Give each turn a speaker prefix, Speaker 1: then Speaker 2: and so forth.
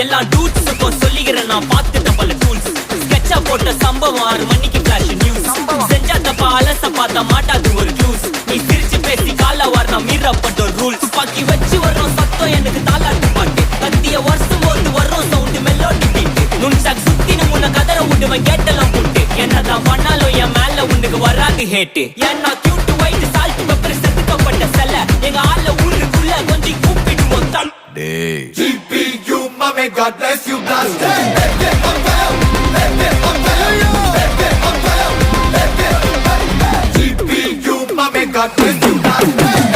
Speaker 1: எல்லா டூட்ஸுக்கும் சொல்லிக்கிறேன் நான் பார்த்துட்ட பல டூல்ஸ். ஸ்கெட்சா போட்ட சம்பவம் 6 மணிக்கு ஃபிளாஷ் நியூஸ். செஞ்சா தப்பா அலச பார்த்தா மாட்டாது ஒரு ஜூஸ். நீ சிரிச்சு பேசி கால வாரம் மீறப்பட்ட ரூல். துப்பாக்கி வச்சு வர்றோம் சத்தம் எனக்கு தாலாட்டு பாட்டு. கத்திய வருஷம் போது வர்றோம் சவுண்டு மெல்லோடி பீட்டு. நுண்சாக் சுத்தி உன்னை கதற விடுவேன் கேட்டெல்லாம் போட்டு. என்னதான் பண்ணாலும் என் மேல உனக்கு வராது ஹேட்டு. ஏன்னா கியூட் ஒயிட் சால்ட் பெப்பர் செதுக்கப்பட்ட செல்ல. எங்க ஆள ஊருக்குள்ள கொஞ்சம் கூப்பிடுவோம் தன்.
Speaker 2: GPU, mommy, God bless you, blast. GPU, mommy, God bless you, blast.